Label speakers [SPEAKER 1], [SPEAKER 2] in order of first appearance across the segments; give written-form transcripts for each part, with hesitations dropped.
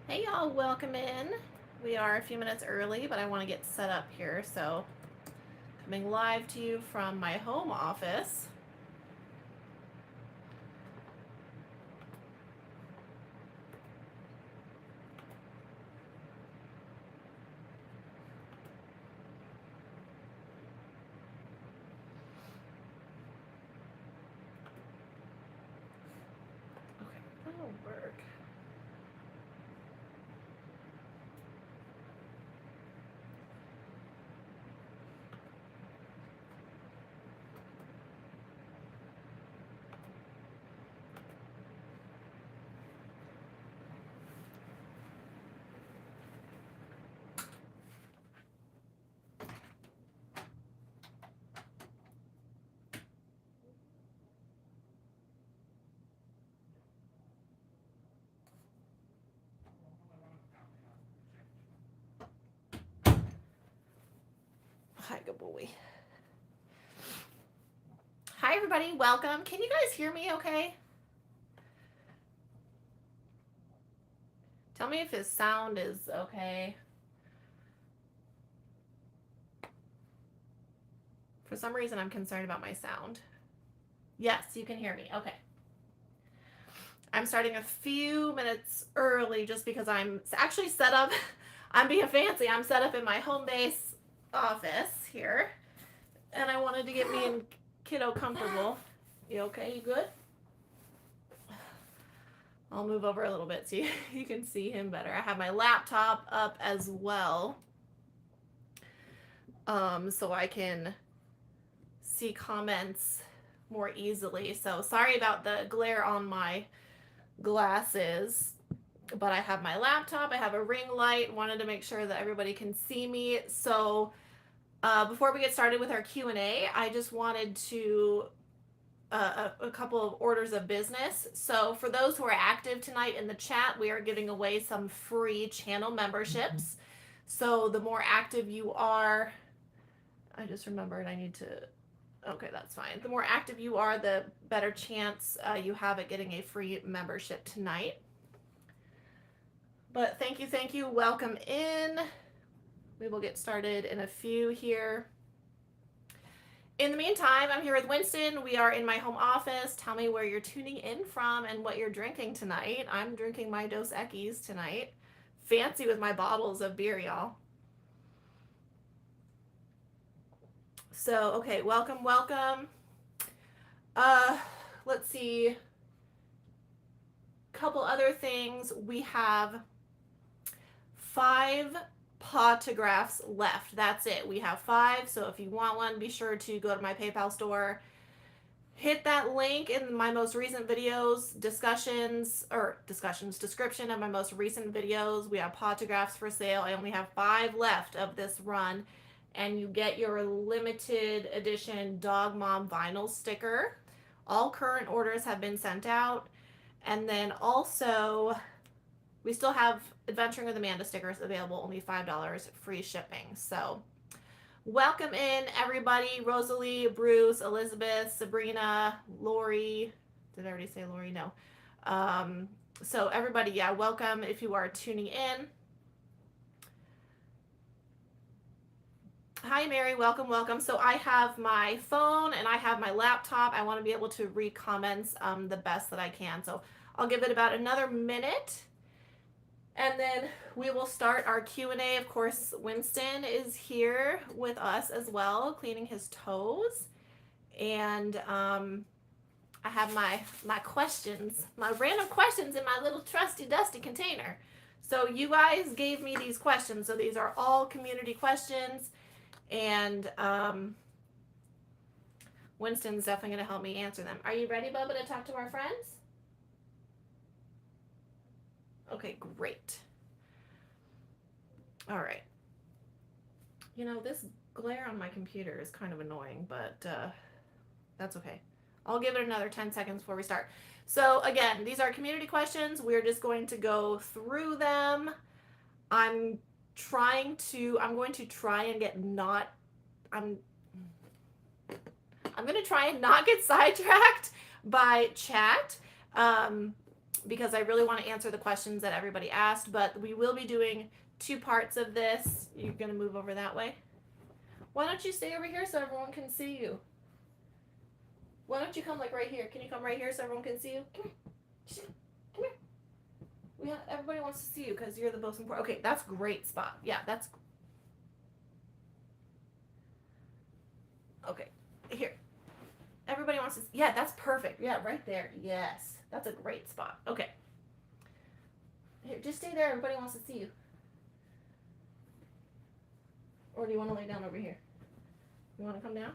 [SPEAKER 1] Hey y'all, welcome in. We are a few minutes early, but I want to get set up here. So, coming live to you from my home office. Okay, that'll work. Hi, good boy. Hi, everybody. Welcome. Can you guys hear me okay? Tell me if his sound is okay. For some reason, I'm concerned about my sound. Yes, you can hear me. Okay. I'm starting a few minutes early just because I'm actually set up. I'm being fancy. I'm set up in my home base office here. And I wanted to get me and kiddo comfortable. You okay? You good? I'll move over a little bit so you can see him better. I have my laptop up as well, so I can see comments more easily. So sorry about the glare on my glasses, but I have my laptop. I have a ring light. Wanted to make sure that everybody can see me. So before we get started with our Q&A, I just wanted to a couple of orders of business. So for those who are active tonight in the chat, we are giving away some free channel memberships. So the more active you are, I just remembered I need to, okay, that's fine. The more active you are, the better chance you have at getting a free membership tonight. But thank you, welcome in. We will get started in a few here. In the meantime, I'm here with Winston. We are in my home office. Tell me where you're tuning in from and what you're drinking tonight. I'm drinking my Dos Equis tonight. Fancy with my bottles of beer, y'all. So, okay, welcome. Let's see. Couple other things. We have 5 potographs left. That's it. We have 5. So if you want one, be sure to go to my PayPal store. Hit that link in my most recent videos, description of my most recent videos. We have potographs for sale. I only have 5 left of this run. And you get your limited edition Dog Mom vinyl sticker. All current orders have been sent out. And then also, we still have Adventuring with Amanda stickers available, only $5 free shipping. So welcome in everybody. Rosalie, Bruce, Elizabeth, Sabrina, Lori. Did I already say Lori? No. So everybody, yeah, welcome if you are tuning in. Hi, Mary. Welcome. So I have my phone and I have my laptop. I want to be able to read comments the best that I can. So I'll give it about another minute. And then we will start our Q&A. Of course, Winston is here with us as well, cleaning his toes. And I have my questions, my random questions in my little trusty dusty container. So you guys gave me these questions. So these are all community questions. And Winston's definitely going to help me answer them. Are you ready, Bubba, to talk to our friends? Okay, great. All right. You know, this glare on my computer is kind of annoying, but that's okay. I'll give it another 10 seconds before we start. So again, these are community questions. We're just going to go through them. I'm going to try and get not, I'm going to try and not get sidetracked by chat. because I really want to answer the questions that everybody asked, but we will be doing 2 parts of this. You're going to move over that way. Why don't you stay over here so everyone can see you? Why don't you come like right here? Can you come right here so everyone can see you? Come here. Come here. Everybody wants to see you because you're the most important. Okay, that's a great spot. Yeah, that's... Okay, here. Everybody wants to... Yeah, that's perfect. Yeah, right there. Yes, that's a great spot. Okay. Here, just stay there. Everybody wants to see you. Or do you want to lay down over here? You want to come down?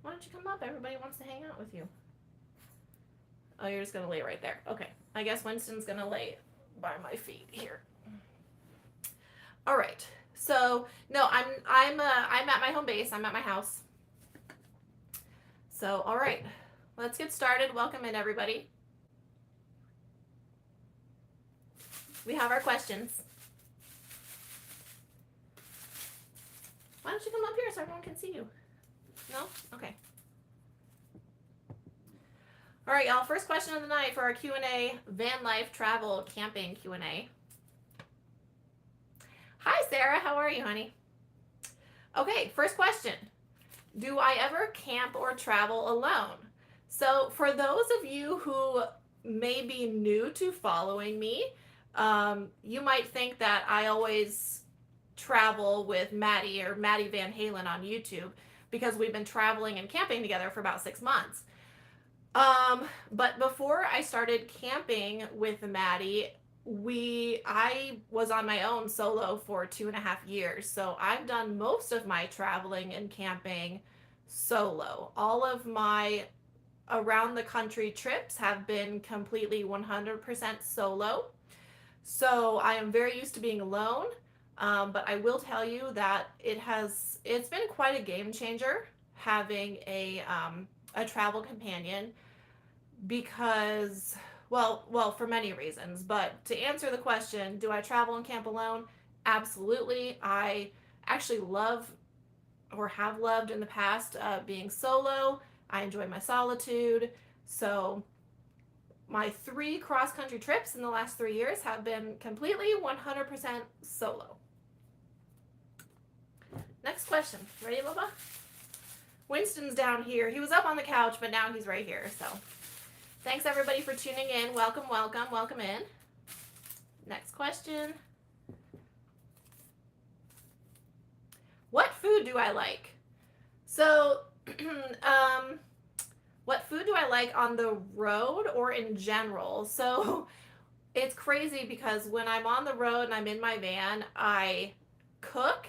[SPEAKER 1] Why don't you come up? Everybody wants to hang out with you. Oh, you're just going to lay right there. Okay. I guess Winston's going to lay by my feet here. All right. So, no, I'm at my home base. I'm at my house. So, all right. Let's get started. Welcome in, everybody. We have our questions. Why don't you come up here so everyone can see you? No? Okay. All right, y'all. First question of the night for our Q&A, van life, travel, camping Q&A. Hi, Sarah. How are you, honey? Okay, first question. Do I ever camp or travel alone? So for those of you who may be new to following me, you might think that I always travel with Maddie or Maddie Van Halen on YouTube because we've been traveling and camping together for about 6 months. But before I started camping with Maddie, I was on my own solo for 2.5 years. So I've done most of my traveling and camping solo. All of my around the country trips have been completely 100% solo. So I am very used to being alone. But I will tell you that it's been quite a game changer having a travel companion because, well, for many reasons. But to answer the question, do I travel and camp alone? Absolutely. I actually love or have loved in the past being solo. I enjoy my solitude. So my 3 cross-country trips in the last 3 years have been completely 100% solo. Next question. Ready, Bubba? Winston's down here. He was up on the couch, but now he's right here. So thanks, everybody, for tuning in. Welcome, welcome, welcome in. Next question. What food do I like? So, what food do I like on the road or in general? So it's crazy because when I'm on the road and I'm in my van, I cook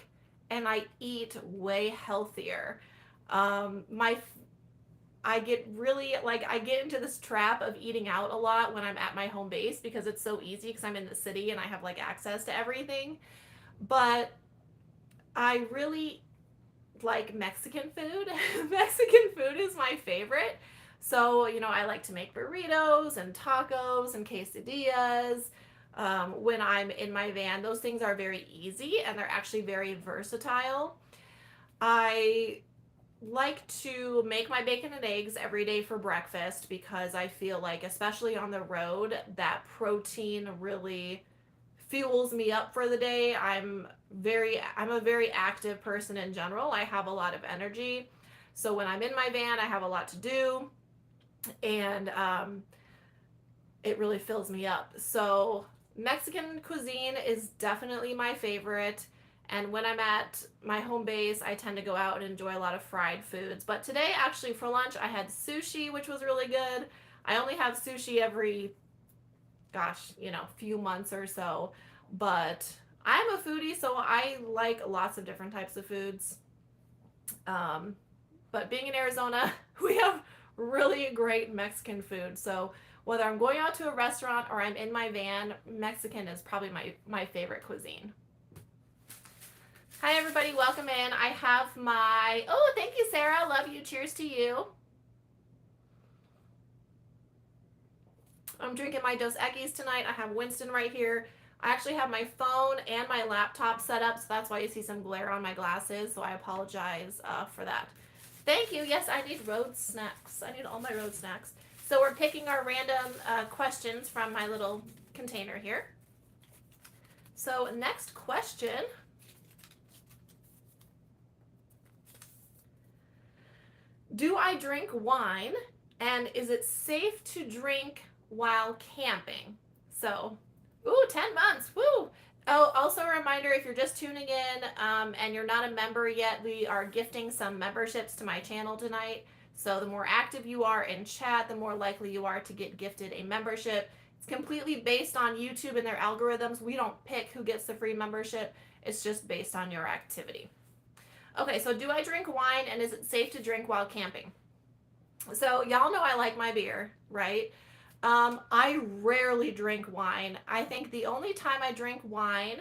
[SPEAKER 1] and I eat way healthier. I get really, I get into this trap of eating out a lot when I'm at my home base because it's so easy because I'm in the city and I have access to everything. But I really like Mexican food. Mexican food is my favorite. So, I like to make burritos and tacos and quesadillas. When I'm in my van, those things are very easy and they're actually very versatile. I like to make my bacon and eggs every day for breakfast because I feel like, especially on the road, that protein really fuels me up for the day. I'm a very active person in general. I have a lot of energy. So when I'm in my van, I have a lot to do and it really fills me up. So Mexican cuisine is definitely my favorite. And when I'm at my home base, I tend to go out and enjoy a lot of fried foods. But today, actually, for lunch, I had sushi, which was really good. I only have sushi every, few months or so. But I'm a foodie, so I like lots of different types of foods. But being in Arizona, we have really great Mexican food. So whether I'm going out to a restaurant or I'm in my van, Mexican is probably my favorite cuisine. Hi, everybody. Welcome in. I have thank you, Sarah. Love you. Cheers to you. I'm drinking my Dos Equis tonight. I have Winston right here. I actually have my phone and my laptop set up, so that's why you see some glare on my glasses, so I apologize for that. Thank you. Yes, I need road snacks. I need all my road snacks. So we're picking our random questions from my little container here. So next question. Do I drink wine, and is it safe to drink while camping? So, 10 months, woo! Oh, also a reminder, if you're just tuning in and you're not a member yet, we are gifting some memberships to my channel tonight. So the more active you are in chat, the more likely you are to get gifted a membership. It's completely based on YouTube and their algorithms. We don't pick who gets the free membership. It's just based on your activity. Okay, so do I drink wine, and is it safe to drink while camping? So y'all know I like my beer, right? I rarely drink wine. I think the only time I drink wine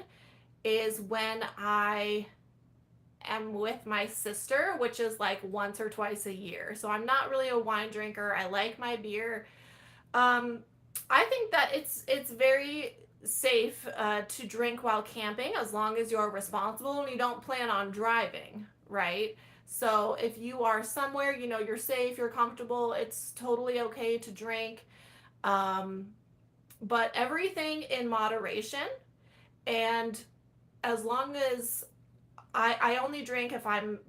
[SPEAKER 1] is when I am with my sister, which is like once or twice a year. So I'm not really a wine drinker. I like my beer. I think that it's very safe to drink while camping as long as you're responsible and you don't plan on driving, right? So if you are somewhere, you know, you're safe, you're comfortable, it's totally okay to drink. But everything in moderation. And as long as I only drink if I'm,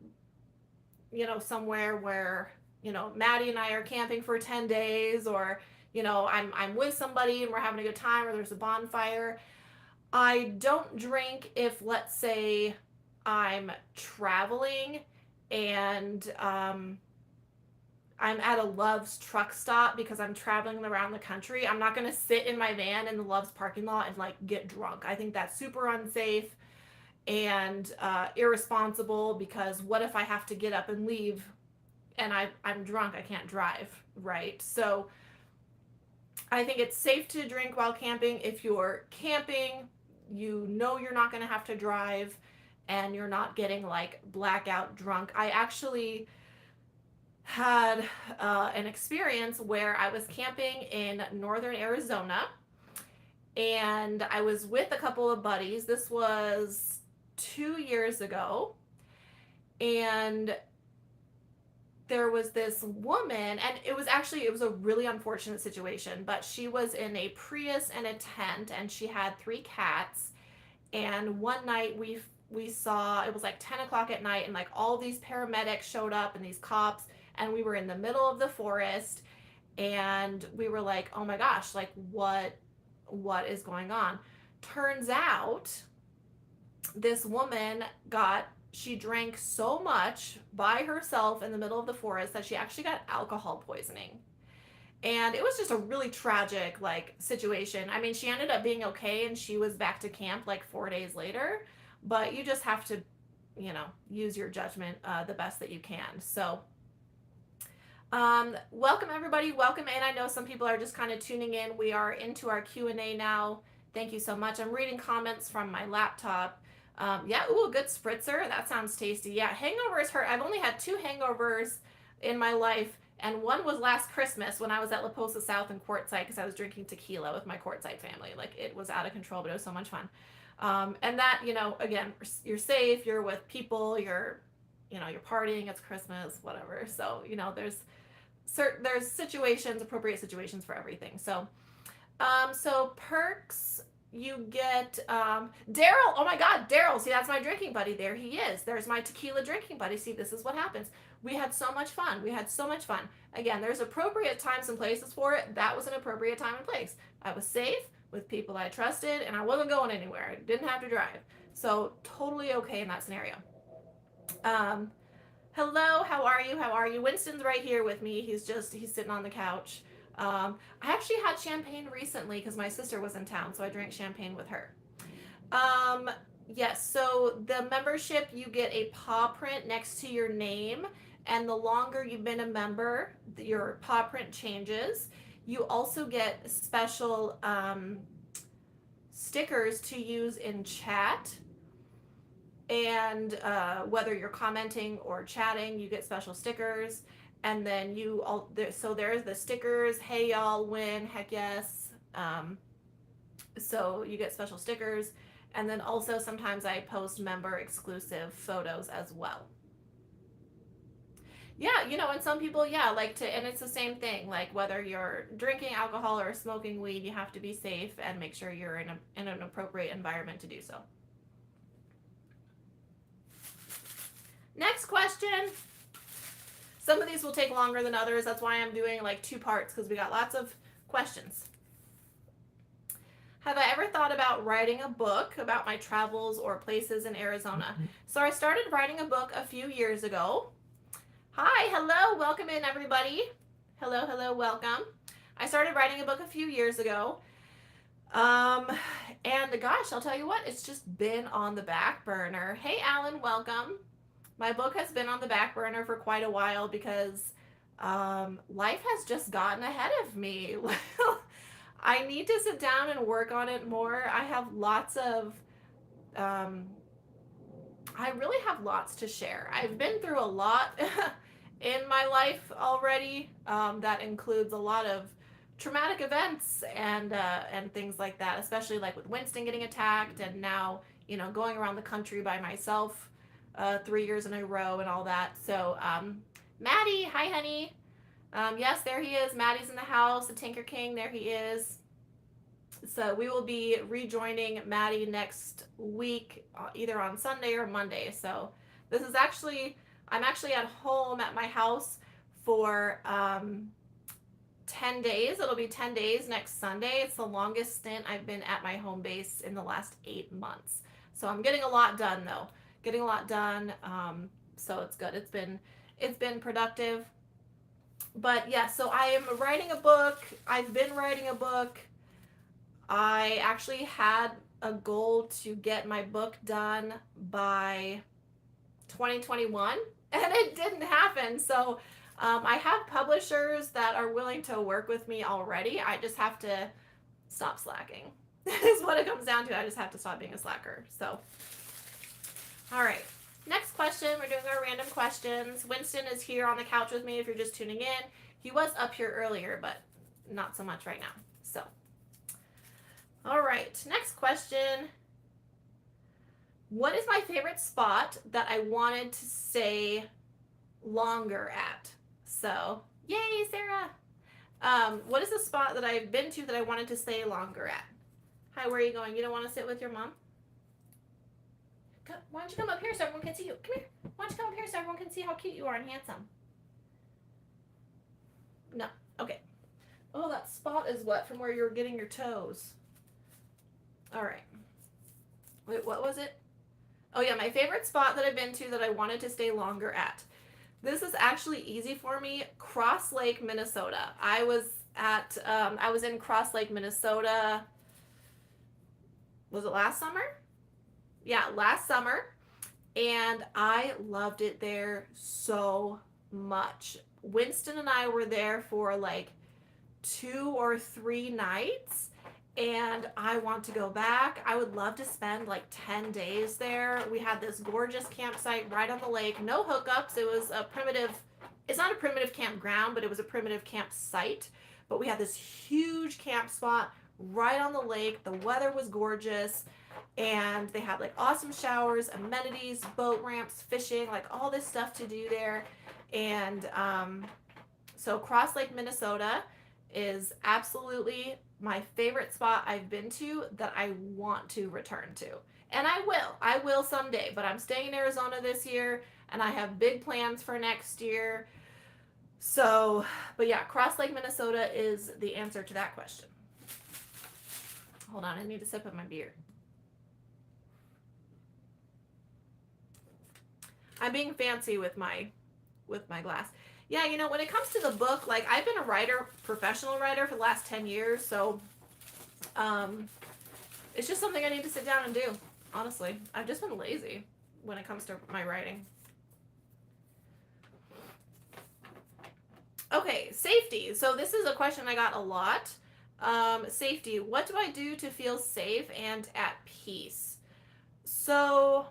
[SPEAKER 1] you know, somewhere where, you know, Maddie and I are camping for 10 days, or, you know, I'm with somebody and we're having a good time, or there's a bonfire. I don't drink if, let's say, I'm traveling and I'm at a Love's truck stop because I'm traveling around the country. I'm not going to sit in my van in the Love's parking lot and like get drunk. I think that's super unsafe and irresponsible, because what if I have to get up and leave and I'm drunk? I can't drive, right? So I think it's safe to drink while camping if you're camping, you know you're not going to have to drive, and you're not getting like blackout drunk. I actually had an experience where I was camping in northern Arizona, and I was with a couple of buddies. This was 2 years ago, and there was this woman, and it was a really unfortunate situation, but she was in a Prius and a tent, and she had 3 cats. And one night we saw, it was like 10 o'clock at night, and like all these paramedics showed up and these cops, and we were in the middle of the forest, and we were like, oh my gosh, like what is going on? Turns out this woman she drank so much by herself in the middle of the forest that she actually got alcohol poisoning. And it was just a really tragic like situation. I mean, she ended up being okay and she was back to camp like 4 days later, but you just have to, you know, use your judgment the best that you can. So welcome everybody, welcome in. I know some people are just kind of tuning in. We are into our Q&A now. Thank you so much. I'm reading comments from my laptop. Yeah, ooh, a good spritzer. That sounds tasty. Yeah, hangovers hurt. I've only had 2 hangovers in my life, and one was last Christmas when I was at La Posa South in Quartzsite because I was drinking tequila with my Quartzsite family. Like, it was out of control, but it was so much fun. And that, you know, again, you're safe, you're with people, you're partying, it's Christmas, whatever. So, you know, there's situations, appropriate situations for everything. So, so perks, you get Daryl. Oh my God, Daryl. See, that's my drinking buddy. There he is. There's my tequila drinking buddy. See, this is what happens. We had so much fun. Again, there's appropriate times and places for it. That was an appropriate time and place. I was safe with people I trusted, and I wasn't going anywhere. I didn't have to drive. So totally okay in that scenario. Hello, how are you? Winston's right here with me. He's sitting on the couch. I actually had champagne recently because my sister was in town, so I drank champagne with her. Yes, so the membership, you get a paw print next to your name, and the longer you've been a member, your paw print changes. You also get special stickers to use in chat, and whether you're commenting or chatting, you get special stickers. And then there's the stickers. Hey y'all, win, heck yes. So you get special stickers. And then also sometimes I post member exclusive photos as well. Yeah, you know, and some people, yeah, like to, and it's the same thing. Like whether you're drinking alcohol or smoking weed, you have to be safe and make sure you're in an appropriate environment to do so. Next question. Some of these will take longer than others. That's why I'm doing like two parts, because we got lots of questions. Have I ever thought about writing a book about my travels or places in Arizona? So I started writing a book a few years ago. Hi, hello, welcome in everybody. Hello, hello, welcome. I started writing a book a few years ago. And gosh, I'll tell you what, it's just been on the back burner. Hey, Alan, welcome. My book has been on the back burner for quite a while because life has just gotten ahead of me. I need to sit down and work on it more. I have lots of, I really have lots to share. I've been through a lot in my life already. That includes a lot of traumatic events and things like that, especially like with Winston getting attacked and now, you know, going around the country by myself 3 years in a row and all that. So, Maddie, hi, honey. Yes, there he is. Maddie's in the house. The Tinker King, there he is. So we will be rejoining Maddie next week, either on Sunday or Monday. So this is actually, I'm actually at home at my house for 10 days. It'll be 10 days next Sunday. It's the longest stint I've been at my home base in the last 8 months. So I'm getting a lot done though. Getting a lot done. So it's good. It's been productive. But yeah, so I am writing a book. I've been writing a book. I actually had a goal to get my book done by 2021 and it didn't happen. So I have publishers that are willing to work with me already. I just have to stop slacking is what it comes down to. I just have to stop being a slacker. So, all right. Next question. We're doing our random questions. Winston is here on the couch with me if you're just tuning in. He was up here earlier, but not so much right now. So, all right. Next question. What is my favorite spot that I wanted to stay longer at? So, yay, Sarah. What is the spot that I've been to that I wanted to stay longer at? Hi, where are you going? You don't want to sit with your mom? Why don't you come up here so everyone can see you? Come here. Why don't you come up here so everyone can see how cute you are and handsome? No. Okay. Oh, that spot is what? From where you were getting your toes. All right. Wait, what was it? Oh, yeah, my favorite spot that I've been to that I wanted to stay longer at. This is actually easy for me. Cross Lake, Minnesota. I was in Cross Lake, Minnesota. Was it last summer? Yeah, last summer. And I loved it there so much. Winston and I were there for like 2 or 3 nights. And I want to go back. I would love to spend like 10 days there. We had this gorgeous campsite right on the lake. No hookups. It was a primitive, it's not a primitive campground, but it was a primitive campsite. But we had this huge camp spot right on the lake. The weather was gorgeous. And they had like awesome showers, amenities, boat ramps, fishing, like all this stuff to do there. And so Cross Lake, Minnesota is absolutely my favorite spot I've been to that I want to return to. And I will someday, but I'm staying in Arizona this year and I have big plans for next year. So, but yeah, Cross Lake, Minnesota is the answer to that question. Hold on, I need to sip of my beer. I'm being fancy with my glass. Yeah, you know, when it comes to the book, like I've been a writer, professional writer for the last 10 years, so it's just something I need to sit down and do, honestly. I've just been lazy when it comes to my writing. Okay, safety. So this is a question I got a lot. Safety. What do I do to feel safe and at peace? So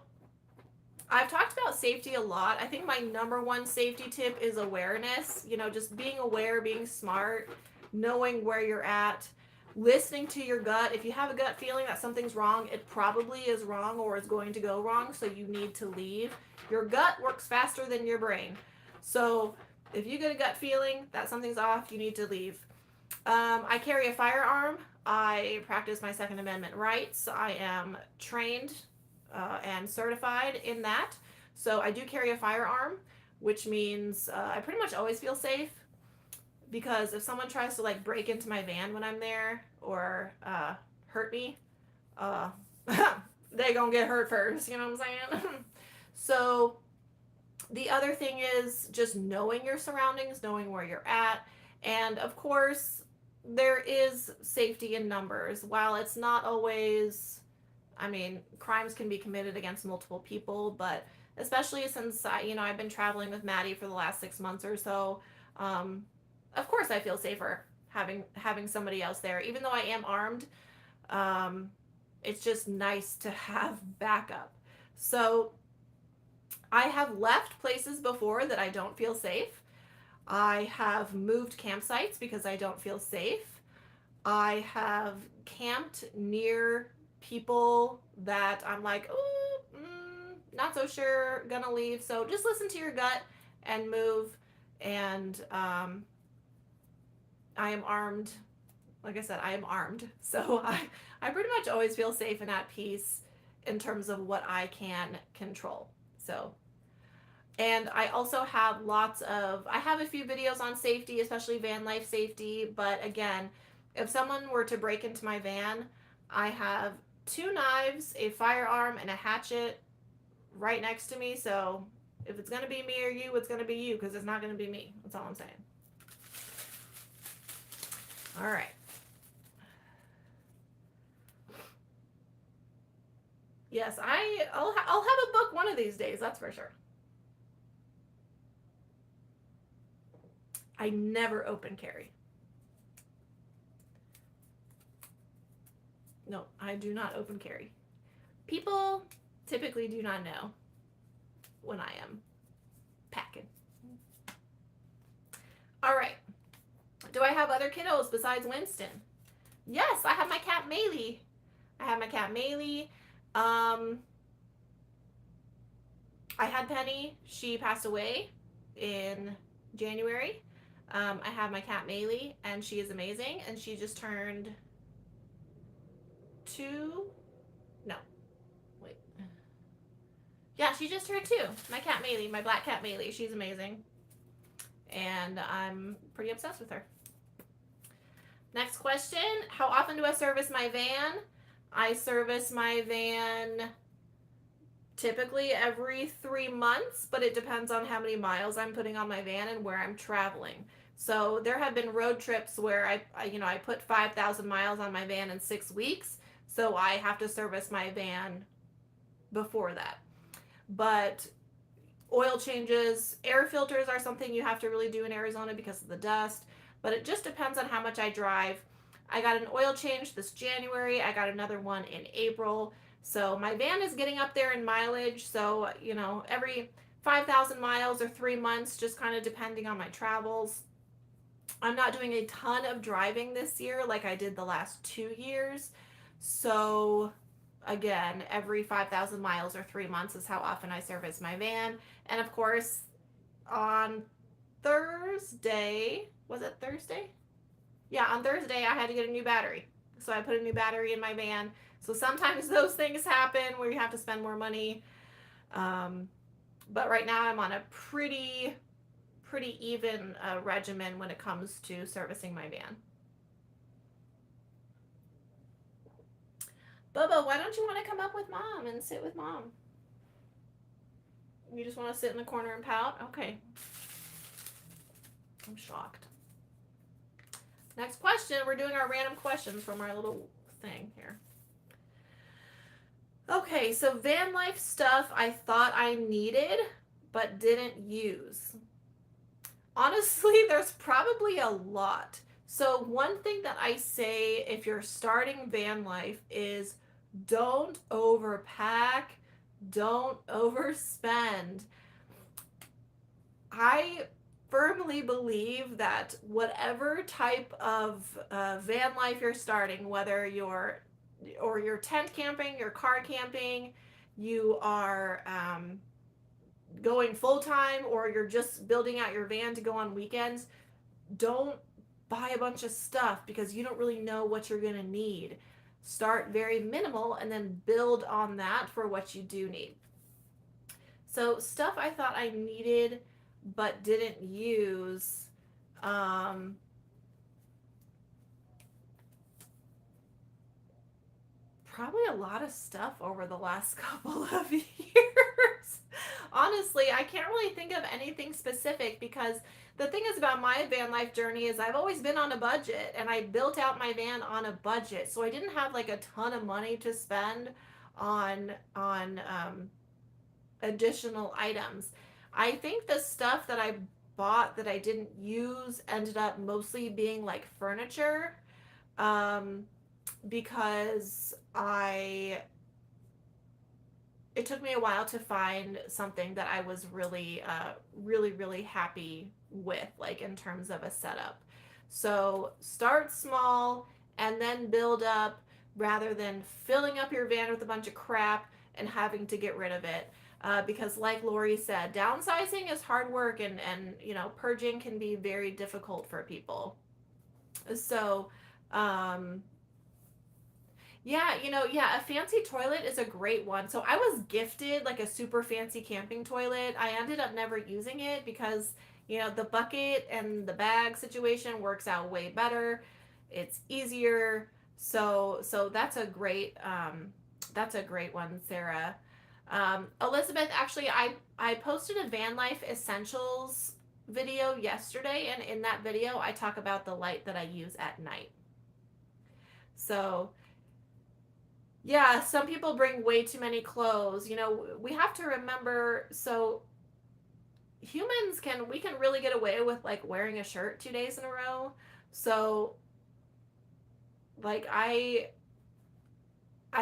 [SPEAKER 1] I've talked about safety a lot. I think my number one safety tip is awareness. You know, just being aware, being smart, knowing where you're at, listening to your gut. If you have a gut feeling that something's wrong, it probably is wrong or is going to go wrong, so you need to leave. Your gut works faster than your brain. So if you get a gut feeling that something's off, you need to leave. I carry a firearm. I practice my Second Amendment rights. I am trained and certified in that. So I do carry a firearm, which means I pretty much always feel safe, because if someone tries to like break into my van when I'm there or hurt me, uh, they gonna get hurt first. You know what I'm saying? So the other thing is just knowing your surroundings, knowing where you're at, and of course there is safety in numbers. While it's not always, I mean, crimes can be committed against multiple people, but especially since I've been traveling with Maddie for the last 6 months or so. Um, of course, I feel safer having somebody else there, even though I am armed. Um, it's just nice to have backup. So I have left places before that I don't feel safe. I have moved campsites because I don't feel safe. I have camped near people that I'm like, oh, not so sure, gonna leave. So just listen to your gut and move. And I am armed. Like I said, I am armed. So I pretty much always feel safe and at peace in terms of what I can control. So, and I also have I have a few videos on safety, especially van life safety. But again, if someone were to break into my van, I have 2 knives, a firearm, and a hatchet right next to me. So if it's going to be me or you, it's going to be you, because it's not going to be me. That's all I'm saying. All right. Yes, I'll have a book one of these days, that's for sure. I never open carry. No, I do not open carry. People typically do not know when I am packing. All right. Do I have other kiddos besides Winston? Yes, I have my cat Maylee. I had Penny. She passed away in January. I have my cat Maylee, and she is amazing. And she just turned 2. No, wait. Yeah, she just turned 2. My cat Maylee, my black cat Maylee. She's amazing, and I'm pretty obsessed with her. Next question: how often do I service my van? I service my van typically every 3 months, but it depends on how many miles I'm putting on my van and where I'm traveling. So there have been road trips where I put 5,000 miles on my van in 6 weeks, so I have to service my van before that. But oil changes, air filters are something you have to really do in Arizona because of the dust, but it just depends on how much I drive. I got an oil change this January. I got another one in April. So my van is getting up there in mileage. So, every 5,000 miles or 3 months, just kind of depending on my travels. I'm not doing a ton of driving this year like I did the last 2 years. So again, every 5,000 miles or 3 months is how often I service my van. And of course, on Thursday, was it Thursday? Yeah, on Thursday I had to get a new battery. So I put a new battery in my van. So sometimes those things happen where you have to spend more money. But right now I'm on a pretty even regimen when it comes to servicing my van. Bubba, why don't you want to come up with Mom and sit with Mom? You just want to sit in the corner and pout? Okay. I'm shocked. Next question. We're doing our random questions from our little thing here. Okay, so van life stuff I thought I needed but didn't use. Honestly, there's probably a lot. So one thing that I say if you're starting van life is don't overpack, don't overspend. I firmly believe that whatever type of van life you're starting, whether you're tent camping, you're car camping, you are going full time or you're just building out your van to go on weekends, don't buy a bunch of stuff because you don't really know what you're going to need. Start very minimal and then build on that for what you do need. So, stuff I thought I needed but didn't use. Um, Probably a lot of stuff over the last couple of years. Honestly, I can't really think of anything specific because the thing is about my van life journey is I've always been on a budget and I built out my van on a budget. So I didn't have like a ton of money to spend on additional items. I think the stuff that I bought that I didn't use ended up mostly being like furniture. Um, because it took me a while to find something that I was really happy with, like in terms of a setup. So start small and then build up rather than filling up your van with a bunch of crap and having to get rid of it. Because like Lori said, downsizing is hard work and purging can be very difficult for people. So, um, yeah, a fancy toilet is a great one. So I was gifted like a super fancy camping toilet. I ended up never using it because, the bucket and the bag situation works out way better. It's easier. So that's a great one, Sarah. Elizabeth, actually I posted a van life essentials video yesterday, and in that video I talk about the light that I use at night. So yeah, some people bring way too many clothes. We have to remember, so we can really get away with like wearing a shirt 2 days in a row. So like I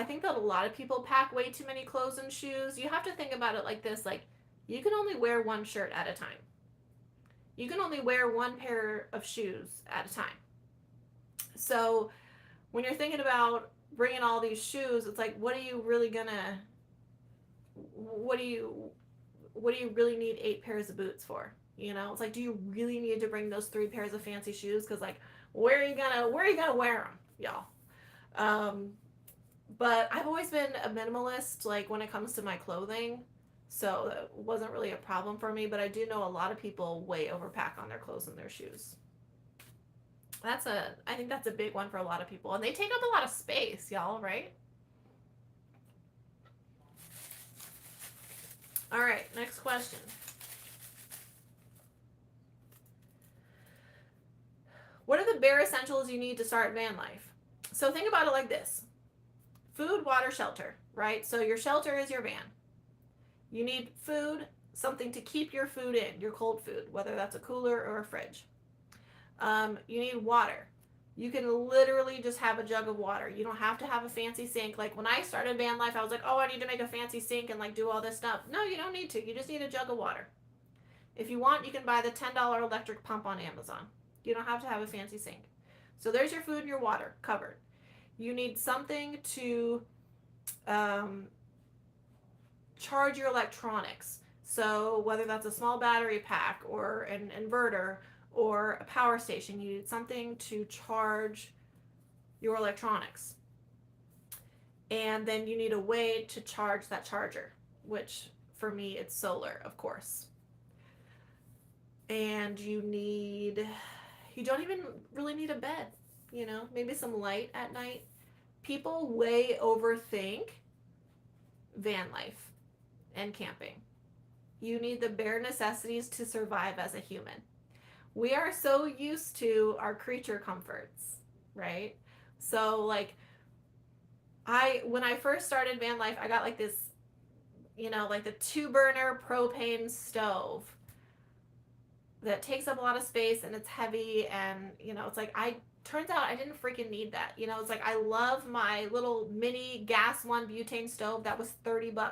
[SPEAKER 1] think that a lot of people pack way too many clothes and shoes. You have to think about it like this, like you can only wear one shirt at a time. You can only wear one pair of shoes at a time. So when you're thinking about bringing all these shoes, it's like, what do you really need 8 pairs of boots for? It's like, do you really need to bring those 3 pairs of fancy shoes? Because like, where are you gonna wear them, y'all? But I've always been a minimalist, like when it comes to my clothing, so it wasn't really a problem for me. But I do know a lot of people way overpack on their clothes and their shoes. I think that's a big one for a lot of people, and they take up a lot of space, y'all, right? All right, next question. What are the bare essentials you need to start van life? So think about it like this: food, water, shelter, right? So your shelter is your van. You need food, something to keep your food in, your cold food, whether that's a cooler or a fridge. You need water. You can literally just have a jug of water. You don't have to have a fancy sink. Like when I started van life, I was like, oh, I need to make a fancy sink and like do all this stuff. No, you don't need to. You just need a jug of water. If you want, you can buy the $10 electric pump on Amazon. You don't have to have a fancy sink. So there's your food and your water covered. You need something to charge your electronics. So whether that's a small battery pack or an inverter or a power station, you need something to charge your electronics. And then you need a way to charge that charger, which for me it's solar, of course. And you don't even really need a bed, maybe some light at night. People way overthink van life and camping. You need the bare necessities to survive as a human. We are so used to our creature comforts, right? So like when I first started van life, I got like this, like the 2-burner propane stove that takes up a lot of space and it's heavy, and it's like turns out I didn't freaking need that. It's like I love my little mini gas 1 butane stove that was $30.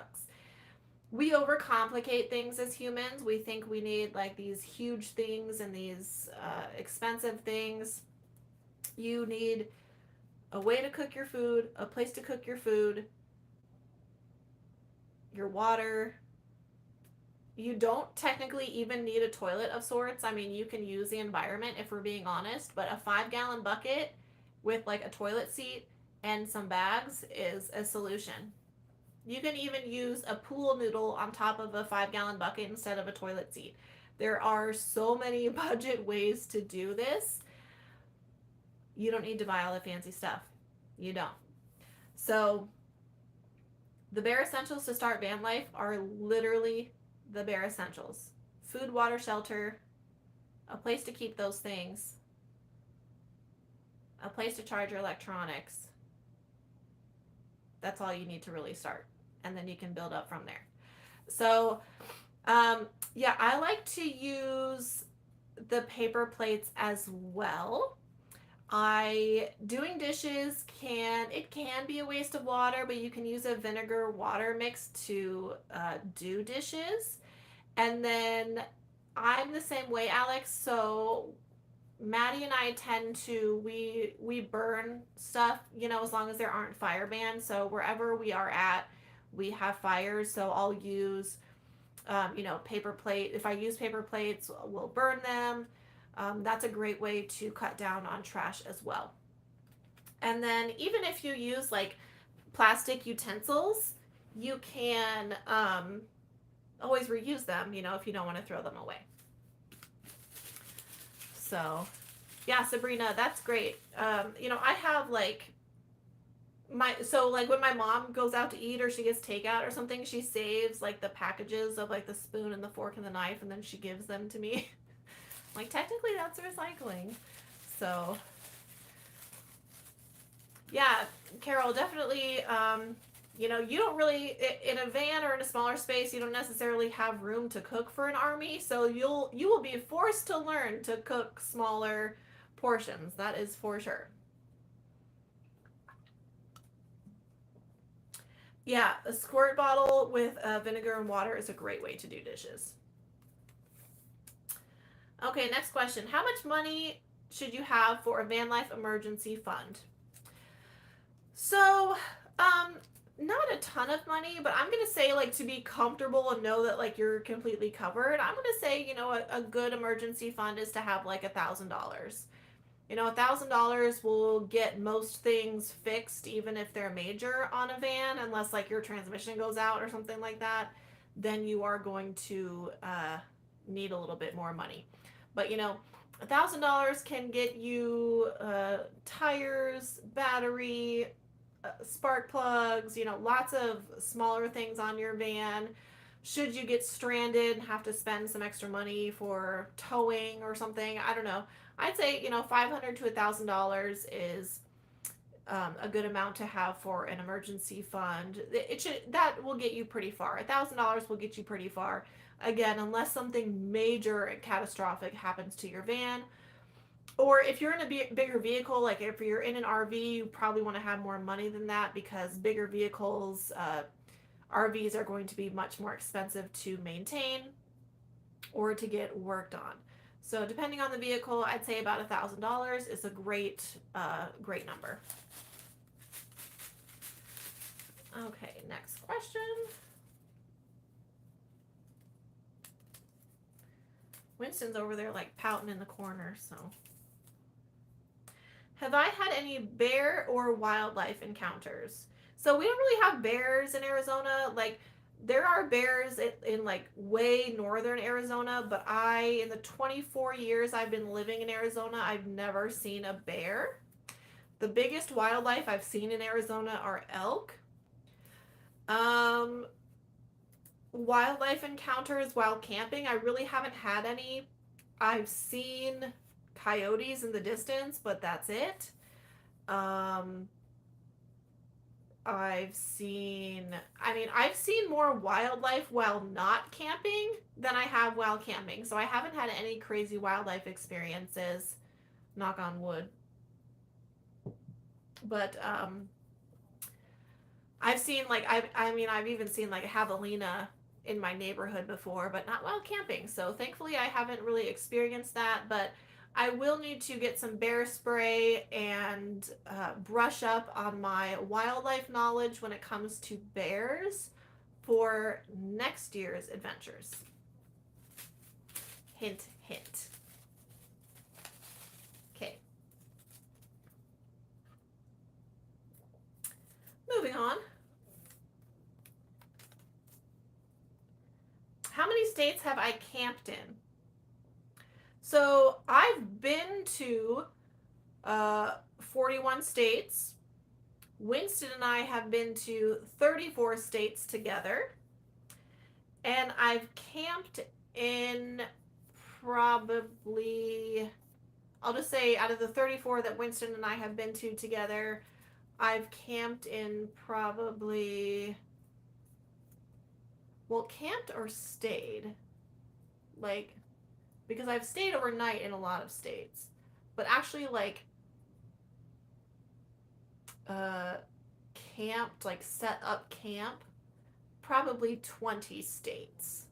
[SPEAKER 1] We overcomplicate things as humans. We think we need like these huge things and these expensive things. You need a way to cook your food, a place to cook your food, your water, You don't technically even need a toilet of sorts. I mean, you can use the environment if we're being honest, but a 5-gallon bucket with like a toilet seat and some bags is a solution. You can even use a pool noodle on top of a 5-gallon bucket instead of a toilet seat. There are so many budget ways to do this. You don't need to buy all the fancy stuff. You don't. So, the bare essentials to start van life are literally the bare essentials: food, water, shelter, a place to keep those things, a place to charge your electronics. That's all you need to really start. And then you can build up from there. So, yeah, I like to use the paper plates as well. Doing dishes can be a waste of water, but you can use a vinegar water mix to do dishes. And then I'm the same way, Alex. So Maddie and I tend to we burn stuff, as long as there aren't fire bans. So wherever we are at, we have fires. So I'll use paper plate. If I use paper plates, we'll burn them. That's a great way to cut down on trash as well. And then even if you use like plastic utensils, you can always reuse them, if you don't want to throw them away. So, yeah, Sabrina, that's great. I have like when my mom goes out to eat or she gets takeout or something, she saves like the packages of like the spoon and the fork and the knife, and then she gives them to me. Like, technically that's recycling. So, yeah, Carol, definitely, you don't really, in a van or in a smaller space, you don't necessarily have room to cook for an army. So you will be forced to learn to cook smaller portions. That is for sure. Yeah, a squirt bottle with vinegar and water is a great way to do dishes. Okay, next question. How much money should you have for a van life emergency fund? So, not a ton of money, but I'm gonna say, like, to be comfortable and know that like you're completely covered, I'm gonna say, a good emergency fund is to have like $1,000. $1,000 will get most things fixed, even if they're major on a van, unless like your transmission goes out or something like that. Then you are going to need a little bit more money. But $1,000 can get you tires, battery, spark plugs, lots of smaller things on your van. Should you get stranded and have to spend some extra money for towing or something, I don't know. I'd say, $500 to $1,000 is a good amount to have for an emergency fund. That will get you pretty far. $1,000 will get you pretty far. Again, unless something major and catastrophic happens to your van. Or if you're in a bigger vehicle, like if you're in an RV, you probably want to have more money than that, because bigger vehicles, RVs are going to be much more expensive to maintain or to get worked on. So depending on the vehicle, I'd say about $1,000 is a great number. Okay, next question. Winston's over there like pouting in the corner, so. Have I had any bear or wildlife encounters? So we don't really have bears in Arizona. Like, there are bears in like way northern Arizona, but in the 24 years I've been living in Arizona, I've never seen a bear. The biggest wildlife I've seen in Arizona are elk. Wildlife encounters while camping, I really haven't had any. I've seen coyotes in the distance, but that's it. I've seen more wildlife while not camping than I have while camping. So I haven't had any crazy wildlife experiences, knock on wood. But I've seen I've even seen like a javelina in my neighborhood before, but not while camping. So thankfully I haven't really experienced that, but I will need to get some bear spray and brush up on my wildlife knowledge when it comes to bears for next year's adventures. Hint, hint. Okay. Moving on. How many states have I camped in? So I've been to 41 states. Winston and I have been to 34 states together. And I've camped in probably, I'll just say out of the 34 that Winston and I have been to together, I've camped in probably, well, camped or stayed. Like, because I've stayed overnight in a lot of states. But actually, like, camped, like set up camp, probably 20 states.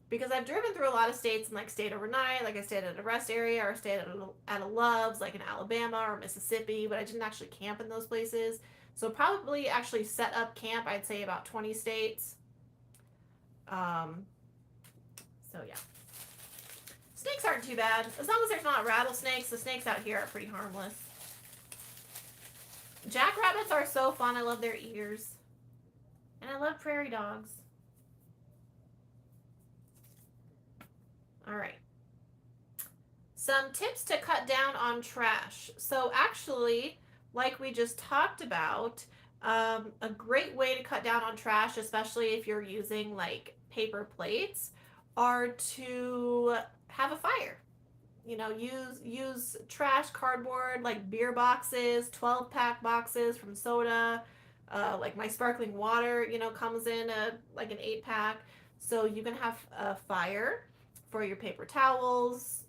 [SPEAKER 1] Because I've driven through a lot of states and like stayed overnight, like I stayed at a rest area or stayed at a Love's, like in Alabama or Mississippi, but I didn't actually camp in those places. So probably actually set up camp, I'd say about 20 states. So yeah. Snakes aren't too bad. As long as there's not rattlesnakes, the snakes out here are pretty harmless. Jackrabbits are so fun. I love their ears. And I love prairie dogs. All right. Some tips to cut down on trash. So actually, like we just talked about, a great way to cut down on trash, especially if you're using like paper plates, are to have a fire. You know, use trash, cardboard, like beer boxes, 12-pack boxes from soda. Like my sparkling water, you know, comes in like an 8-pack. So you can have a fire for your paper towels,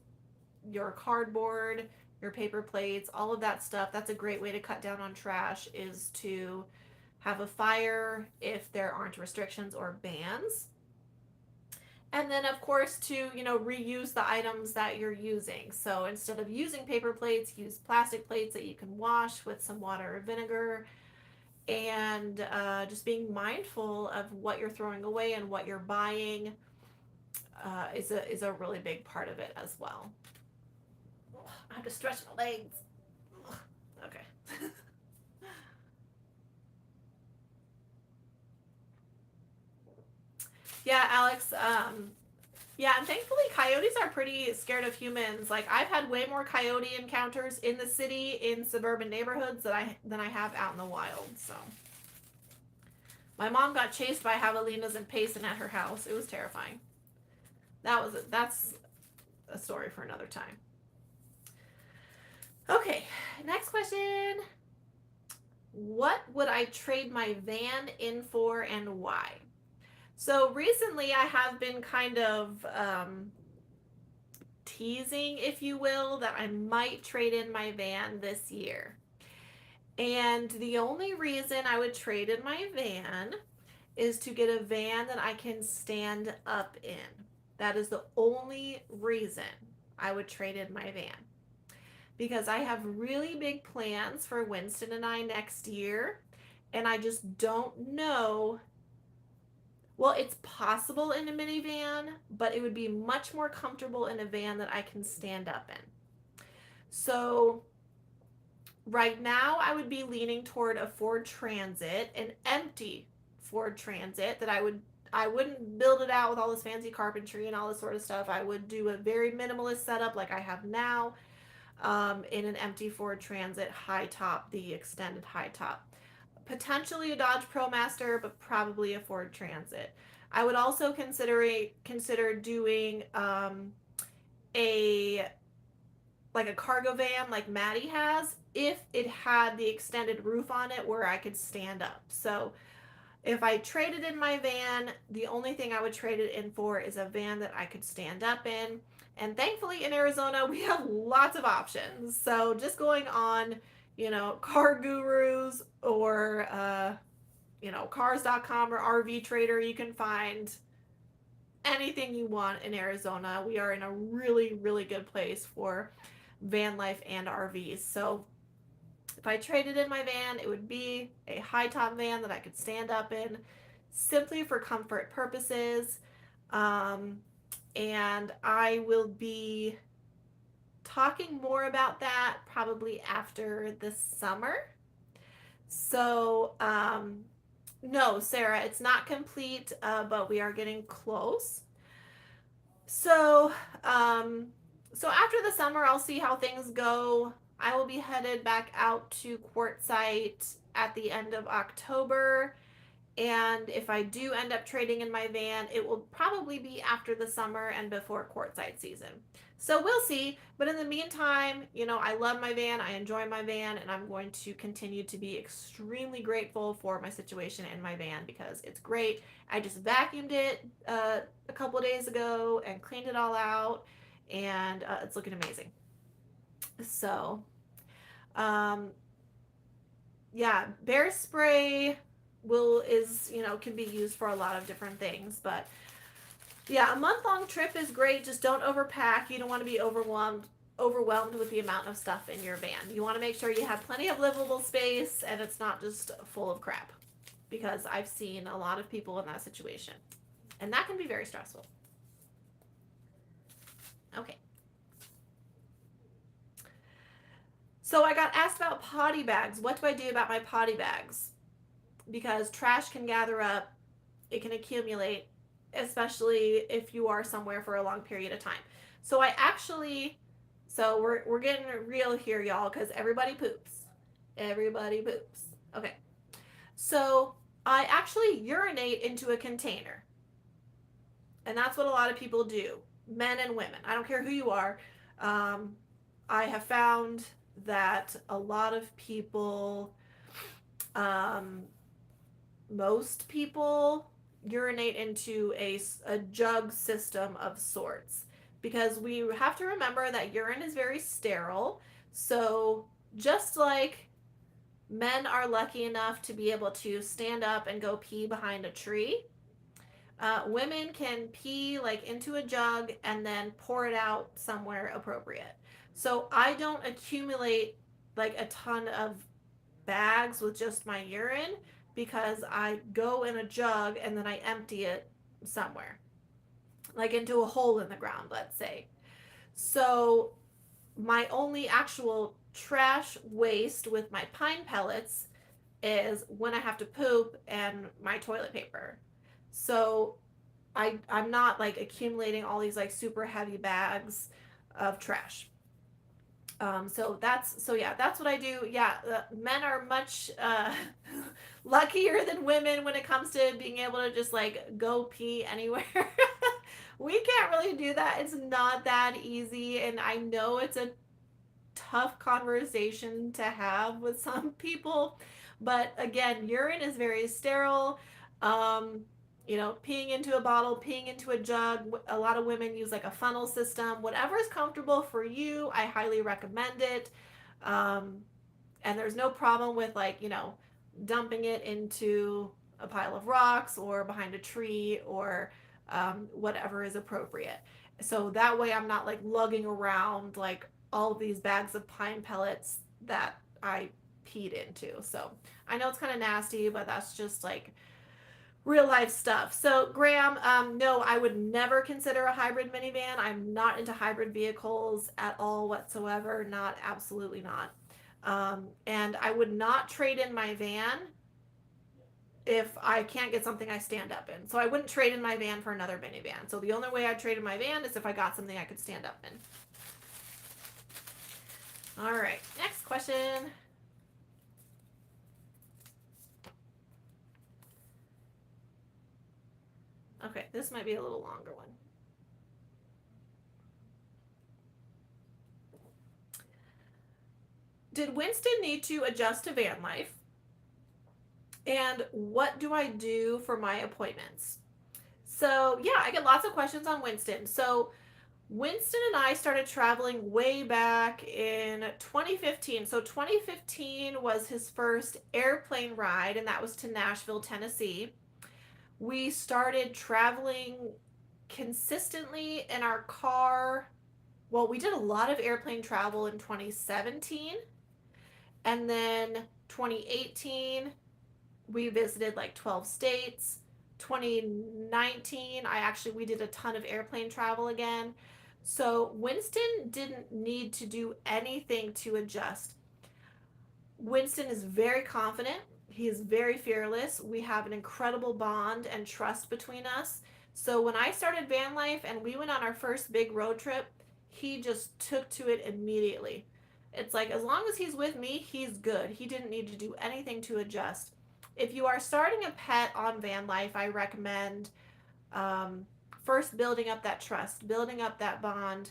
[SPEAKER 1] your cardboard, your paper plates, all of that stuff. That's a great way to cut down on trash, is to have a fire if there aren't restrictions or bans. And then, of course, to, you know, reuse the items that you're using. So instead of using paper plates, use plastic plates that you can wash with some water or vinegar. And just being mindful of what you're throwing away and what you're buying is a really big part of it as well. I have to stretch my legs. Okay. Yeah, Alex. Yeah, and thankfully coyotes are pretty scared of humans. Like I've had way more coyote encounters in the city in suburban neighborhoods than I have out in the wild. So my mom got chased by javelinas and payson at her house. It was terrifying. That's a story for another time. Okay, next question. What would I trade my van in for and why? So recently I have been kind of teasing, if you will, that I might trade in my van this year. And the only reason I would trade in my van is to get a van that I can stand up in. That is the only reason I would trade in my van. Because I have really big plans for Winston and I next year, and I just don't know. Well, it's possible in a minivan, but it would be much more comfortable in a van that I can stand up in. So right now I would be leaning toward a Ford Transit, an empty Ford Transit that I wouldn't build it out with all this fancy carpentry and all this sort of stuff. I would do a very minimalist setup like I have now, in an empty Ford Transit, high top, the extended high top. Potentially a Dodge ProMaster, but probably a Ford Transit. I would also consider doing a cargo van like Maddie has, if it had the extended roof on it where I could stand up. So if I traded in my van, the only thing I would trade it in for is a van that I could stand up in. And thankfully in Arizona, we have lots of options. So just going on, you know, Car Gurus or, you know, cars.com or RV Trader, you can find anything you want in Arizona. We are in a really, really good place for van life and RVs. So if I traded in my van, it would be a high top van that I could stand up in simply for comfort purposes. and I will be talking more about that probably after the summer. So, no, Sarah, it's not complete, but we are getting close. So, um, so after the summer, I'll see how things go. I will be headed back out to Quartzsite at the end of October. And if I do end up trading in my van, it will probably be after the summer and before Quartzsite season. So we'll see. But in the meantime, you know, I love my van. I enjoy my van. And I'm going to continue to be extremely grateful for my situation in my van because it's great. I just vacuumed it a couple of days ago and cleaned it all out. And it's looking amazing. So, um, yeah, bear spray is, you know, can be used for a lot of different things, but yeah, a month-long trip is great. Just don't overpack. You don't want to be overwhelmed with the amount of stuff in your van. You want to make sure you have plenty of livable space and it's not just full of crap, because I've seen a lot of people in that situation and that can be very stressful. Okay. So I got asked about potty bags. What do I do about my potty bags? Because trash can gather up, it can accumulate, especially if you are somewhere for a long period of time. So we're getting real here, y'all, because everybody poops. Everybody poops. Okay. So I actually urinate into a container. And that's what a lot of people do, men and women. I don't care who you are. I have found that a lot of people, most people urinate into a jug system of sorts, because we have to remember that urine is very sterile. So just like men are lucky enough to be able to stand up and go pee behind a tree, women can pee like into a jug and then pour it out somewhere appropriate. So I don't accumulate like a ton of bags with just my urine, because I go in a jug and then I empty it somewhere, like into a hole in the ground, let's say. So my only actual trash waste with my pine pellets is when I have to poop and my toilet paper. So I'm not like accumulating all these like super heavy bags of trash. That's what I do. Yeah, men are much luckier than women when it comes to being able to just like go pee anywhere. We can't really do that. It's not that easy, and I know it's a tough conversation to have with some people, but again, urine is very sterile. Um, you know, peeing into a bottle, peeing into a jug. A lot of women use like a funnel system. Whatever is comfortable for you, I highly recommend it. Um, and there's no problem with like, you know, dumping it into a pile of rocks or behind a tree or whatever is appropriate. So that way I'm not like lugging around like all of these bags of pine pellets that I peed into. So I know it's kind of nasty, but that's just like real life stuff. So Graham, no, I would never consider a hybrid minivan. I'm not into hybrid vehicles at all whatsoever. Not, absolutely not. And I would not trade in my van if I can't get something I stand up in. So I wouldn't trade in my van for another minivan. So the only way I'd trade in my van is if I got something I could stand up in. All right, next question. Okay, this might be a little longer one. Did Winston need to adjust to van life? And what do I do for my appointments? So, yeah, I get lots of questions on Winston. So, Winston and I started traveling way back in 2015. So, 2015 was his first airplane ride, and that was to Nashville, Tennessee. We started traveling consistently in our car. Well, we did a lot of airplane travel in 2017, and then 2018 we visited like 12 states. 2019, we did a ton of airplane travel again. So Winston didn't need to do anything to adjust. Winston is very confident. He is very fearless. We have an incredible bond and trust between us. So when I started van life and we went on our first big road trip, he just took to it immediately. It's like, as long as he's with me, he's good. He didn't need to do anything to adjust. If you are starting a pet on van life, I recommend first building up that trust, building up that bond,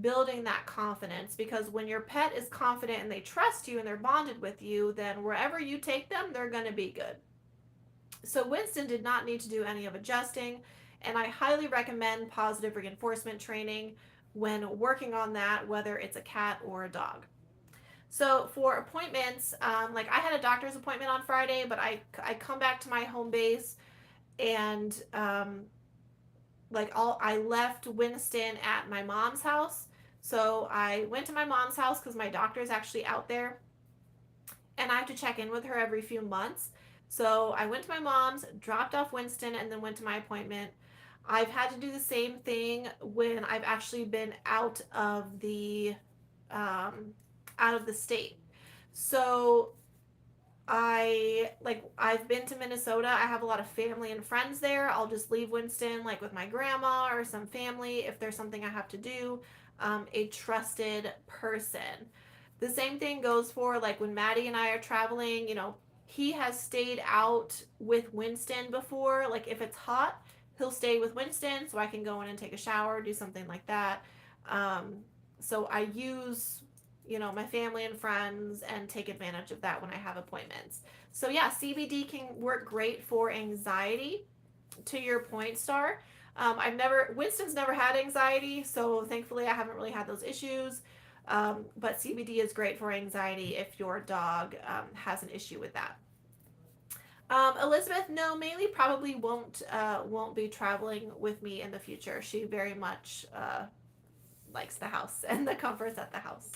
[SPEAKER 1] building that confidence, because when your pet is confident and they trust you and they're bonded with you, then wherever you take them, they're going to be good. So Winston did not need to do any of adjusting, and I highly recommend positive reinforcement training when working on that, whether it's a cat or a dog. So for appointments, like I had a doctor's appointment on Friday, but I come back to my home base and I left Winston at my mom's house. So I went to my mom's house because my doctor is actually out there, and I have to check in with her every few months. So I went to my mom's, dropped off Winston, and then went to my appointment. I've had to do the same thing when I've actually been out of the state. So I've been to Minnesota. I have a lot of family and friends there. I'll just leave Winston like with my grandma or some family if there's something I have to do. A trusted person. The same thing goes for like when Maddie and I are traveling, he has stayed out with Winston before. Like if it's hot, he'll stay with Winston so I can go in and take a shower, do something like that. So I use my family and friends and take advantage of that when I have appointments. So yeah, CBD can work great for anxiety. To your point, Star, Winston's never had anxiety, so thankfully I haven't really had those issues. But CBD is great for anxiety if your dog has an issue with that. Elizabeth, no, Maylee probably won't be traveling with me in the future. She very much likes the house and the comforts at the house.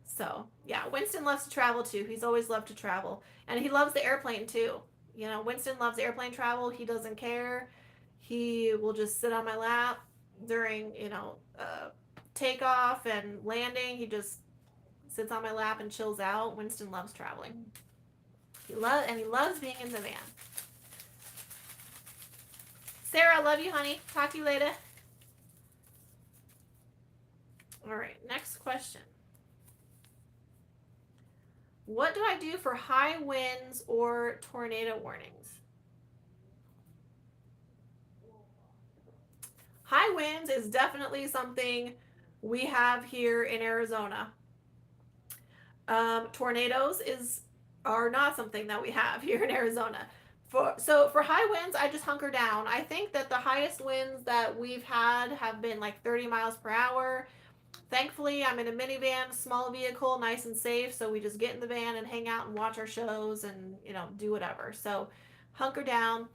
[SPEAKER 1] So yeah, Winston loves to travel too. He's always loved to travel, and he loves the airplane too. Winston loves airplane travel. He doesn't care. He will just sit on my lap during takeoff and landing. He just sits on my lap and chills out. Winston loves traveling. He loves being in the van. Sarah, love you, honey. Talk to you later. All right, next question. What do I do for high winds or tornado warnings? High winds is definitely something we have here in Arizona. Tornadoes are not something that we have here in Arizona. For high winds, I just hunker down. I think that the highest winds that we've had have been like 30 miles per hour. Thankfully, I'm in a minivan, small vehicle, nice and safe, so we just get in the van and hang out and watch our shows and, do whatever. So hunker down.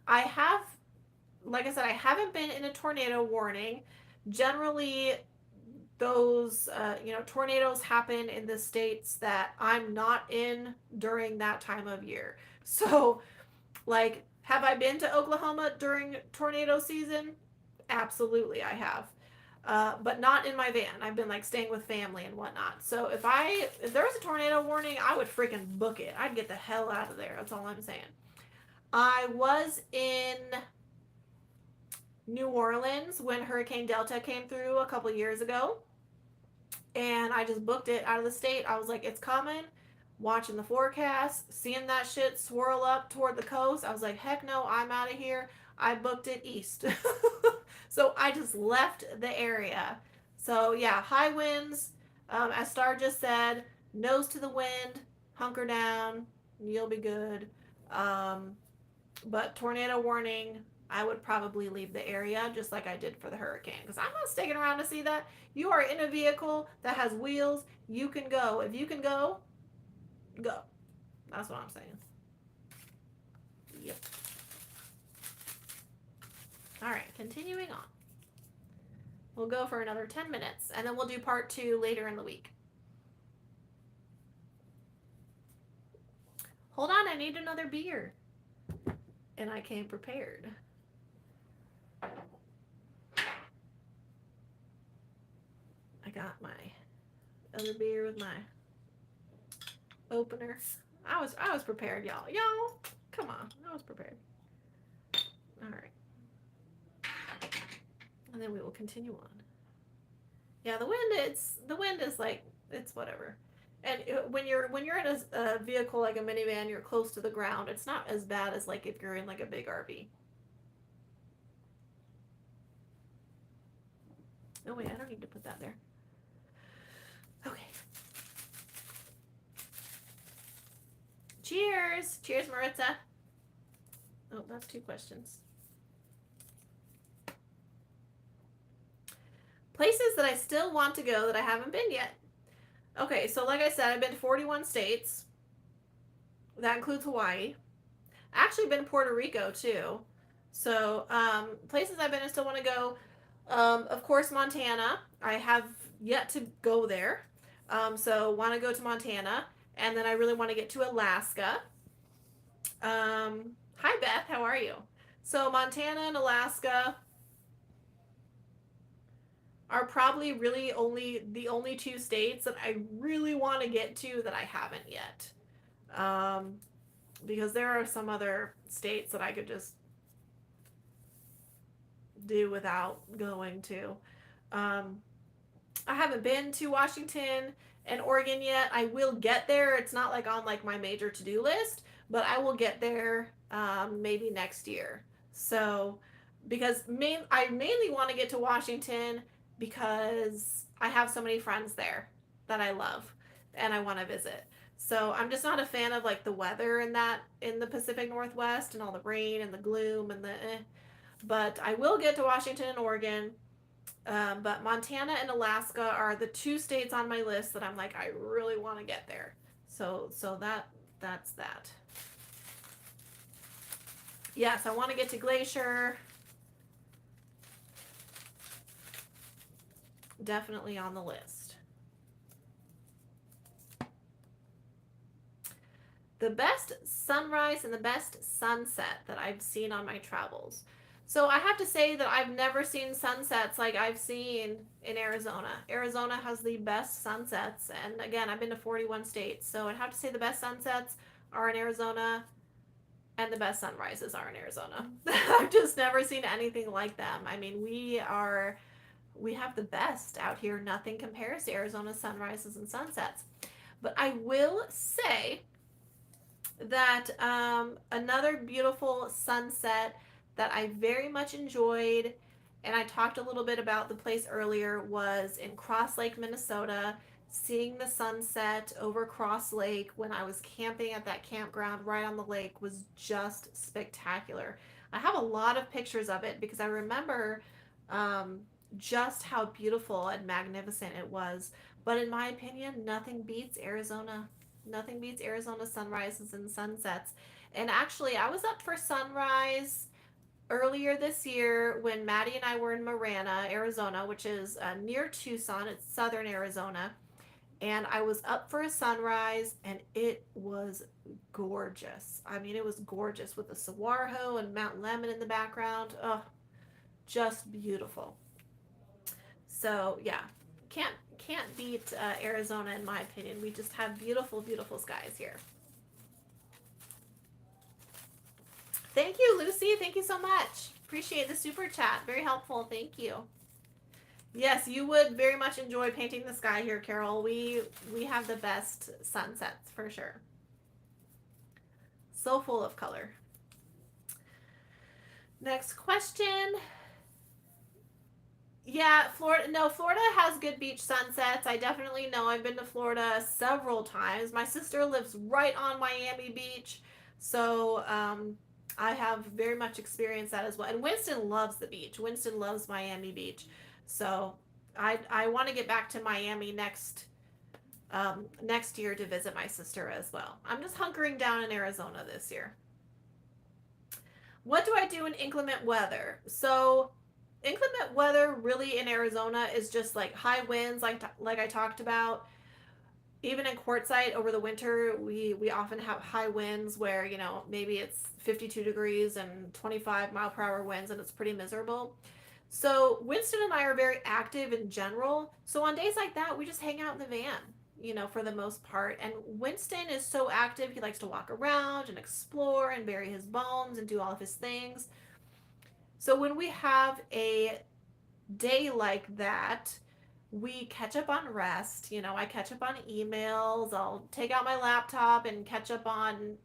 [SPEAKER 1] Like I said, I haven't been in a tornado warning. Generally, those, tornadoes happen in the states that I'm not in during that time of year. So, like, have I been to Oklahoma during tornado season? Absolutely, I have. But not in my van. I've been like staying with family and whatnot. So if there was a tornado warning, I would freaking book it. I'd get the hell out of there. That's all I'm saying. I was in New Orleans when Hurricane Delta came through a couple years ago, and I just booked it out of the state. I was like, it's coming. Watching the forecast, seeing that shit swirl up toward the coast. I was like, heck no, I'm out of here. I booked it east. So I just left the area. So yeah, high winds, as Star just said, nose to the wind, hunker down, you'll be good. But tornado warning, I would probably leave the area just like I did for the hurricane, because I'm not sticking around to see that. You are in a vehicle that has wheels. You can go. If you can go. That's what I'm saying. Yep. All right, continuing on. We'll go for another 10 minutes, and then we'll do part 2 later in the week. Hold on, I need another beer. and I came prepared. I got my other beer with my opener. I was prepared, y'all. Y'all, come on. I was prepared. All right. And then we will continue on. Yeah, the wind is like, it's whatever. And when you're in a vehicle like a minivan, you're close to the ground. It's not as bad as like if you're in like a big RV. Oh wait, I don't need to put that there. Okay. Cheers. Cheers, Maritza. Oh, that's 2 questions. Places that I still want to go that I haven't been yet. Okay, so like I said, I've been to 41 states. That includes Hawaii. Actually been to Puerto Rico too. So places I've been and still want to go. Of course, Montana. I have yet to go there. So want to go to Montana. And then I really want to get to Alaska. Hi, Beth. How are you? So Montana and Alaska are probably really the only 2 states that I really want to get to that I haven't yet. Because there are some other states that I could just do without going to. I haven't been to Washington and Oregon yet. I will get there. It's not like on like my major to-do list, but I will get there maybe next year. So because I mainly want to get to Washington because I have so many friends there that I love and I want to visit. So I'm just not a fan of like the weather in the Pacific Northwest and all the rain and the gloom and but I will get to Washington and Oregon. But Montana and Alaska are the 2 states on my list that I'm like, I really want to get there. So that's that. Yes, I want to get to Glacier. Definitely on the list. The best sunrise and the best sunset that I've seen on my travels. So I have to say that I've never seen sunsets like I've seen in Arizona. Arizona has the best sunsets. And again, I've been to 41 states. So I'd have to say the best sunsets are in Arizona and the best sunrises are in Arizona. I've just never seen anything like them. I mean, we have the best out here. Nothing compares to Arizona's sunrises and sunsets. But I will say that another beautiful sunset that I very much enjoyed, and I talked a little bit about the place earlier, was in Cross Lake, Minnesota. Seeing the sunset over Cross Lake when I was camping at that campground right on the lake was just spectacular. I have a lot of pictures of it because I remember just how beautiful and magnificent it was. But in my opinion, nothing beats Arizona. Nothing beats Arizona sunrises and sunsets. And actually, I was up for sunrise earlier this year when Maddie and I were in Marana, Arizona, which is near Tucson. It's southern Arizona. And I was up for a sunrise, and it was gorgeous. I mean, it was gorgeous with the saguaro and Mount Lemmon in the background. Oh, just beautiful. So yeah, can't beat Arizona in my opinion. We just have beautiful, beautiful skies here. Thank you, Lucy. Thank you so much. Appreciate the super chat. Very helpful. Thank you. Yes, you would very much enjoy painting the sky here, Carol. We have the best sunsets for sure. So full of color. Next question. Yeah, Florida. No, Florida has good beach sunsets. I definitely know. I've been to Florida several times. My sister lives right on Miami Beach, so I have very much experienced that as well. And Winston loves the beach. Winston loves Miami Beach, so I want to get back to Miami next year to visit my sister as well. I'm just hunkering down in Arizona this year. What do I do in inclement weather? So inclement weather really in Arizona is just like high winds, like I talked about. even in Quartzsite over the winter, we often have high winds where, you know, maybe it's 52 degrees and 25-mile-per-hour winds, and it's pretty miserable. So Winston and I are very active in general. So on days like that, we just hang out in the van, you know, for the most part. And Winston is so active. He likes to walk around and explore and bury his bones and do all of his things. So when we have a day like that, we catch up on rest. You know, I catch up on emails. I'll take out my laptop and catch up on,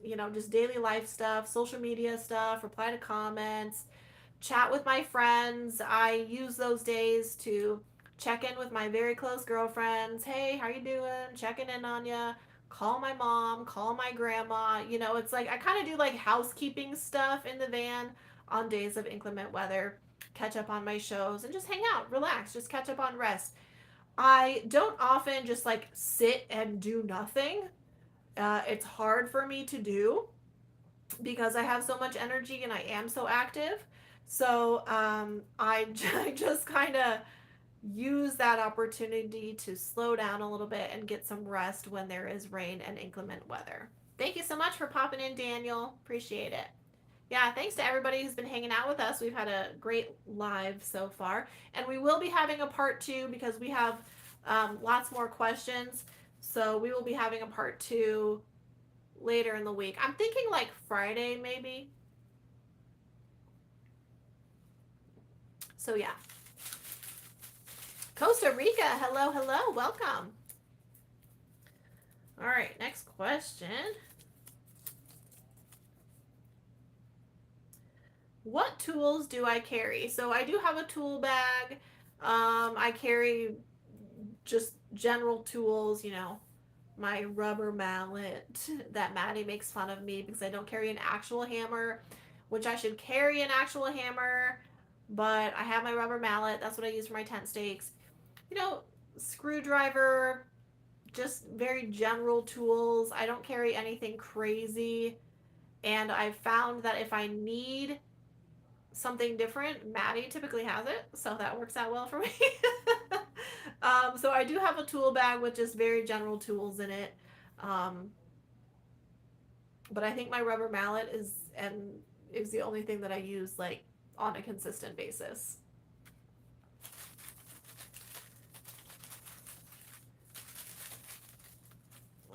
[SPEAKER 1] you know, just daily life stuff, social media stuff, reply to comments, chat with my friends. I use those days to check in with my very close girlfriends. Hey, how you doing? Checking in on you. Call my mom, call my grandma. You know, it's like I kind of do like housekeeping stuff in the van on days of inclement weather. Catch up on my shows and just hang out, relax, just catch up on rest. I don't often just like sit and do nothing. It's hard for me to do because I have so much energy and I am so active. So I just kind of use that opportunity to slow down a little bit and get some rest when there is rain and inclement weather. Thank you so much for popping in, Daniel. Appreciate it. Yeah, thanks to everybody who's been hanging out with us. We've had a great live so far. And we will be having a part 2 because we have lots more questions. So we will be having a part 2 later in the week. I'm thinking like Friday, maybe. So yeah. Costa Rica, hello, hello, welcome. All right, next question. What tools do I carry? So I do have a tool bag. I carry just general tools, you know, my rubber mallet that Maddie makes fun of me because I don't carry an actual hammer, which I should carry an actual hammer, but I have my rubber mallet. That's what I use for my tent stakes. You know, screwdriver, just very general tools. I don't carry anything crazy. And I've found that if I need something different, Maddie typically has it, so that works out well for me. So I do have a tool bag with just very general tools in it, but I think my rubber mallet is the only thing that I use like on a consistent basis.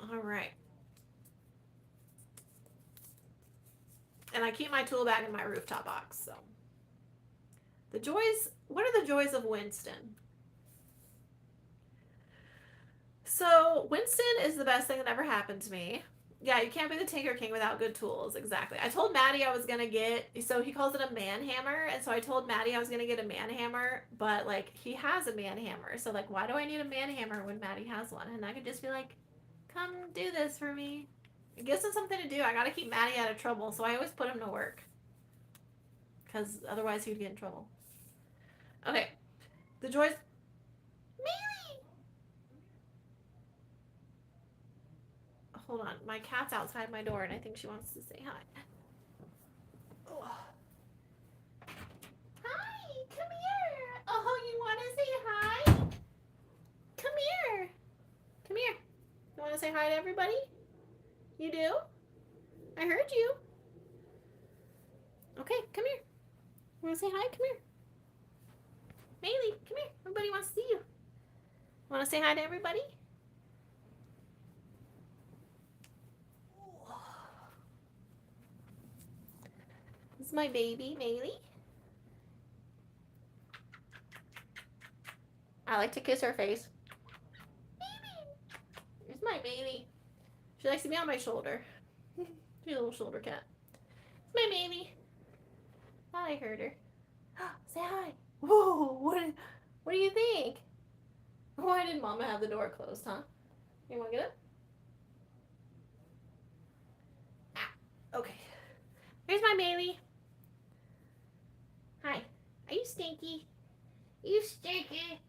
[SPEAKER 1] All right. And I keep my tool bag in my rooftop box. So the joys, what are the joys of Winston? So Winston is the best thing that ever happened to me. Yeah, you can't be the Tinker King without good tools. Exactly. I told Maddie I was gonna get, so he calls it a man hammer, and so I told Maddie I was gonna get a man hammer, but like he has a man hammer, so like why do I need a man hammer when Maddie has one? And I could just be like, come do this for me. It gives him something to do. I gotta keep Maddie out of trouble, so I always put him to work, because otherwise he'd get in trouble. Okay, the joys. Mary! Hold on, my cat's outside my door and I think she wants to say hi. Oh. Hi, come here. Oh, you want to say hi? Come here. Come here. You want to say hi to everybody? You do? I heard you. Okay, come here. You want to say hi? Come here. Bailey, come here. Everybody wants to see you. Want to say hi to everybody? This is my baby, Bailey. I like to kiss her face. Baby! It's my baby. She likes to be on my shoulder. She's a little shoulder cat. It's my baby. Thought I heard her. Say hi. Whoa, what do you think? Why did Mama have the door closed, huh? You want to get up? Ah, okay. Here's my baby. Hi. Are you stinky? You stinky.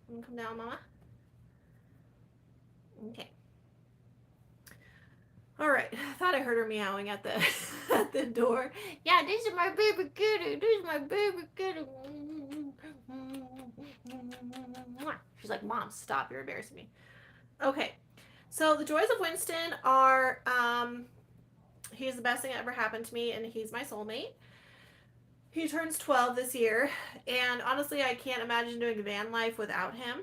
[SPEAKER 1] You come down, Mama. Okay. All right. I thought I heard her meowing at the at the door. Yeah, this is my baby kitty. This is my baby kitty. She's like, Mom, stop, you're embarrassing me. Okay, so the joys of Winston are he's the best thing that ever happened to me, and he's my soulmate. He turns 12 this year, and honestly, I can't imagine doing van life without him.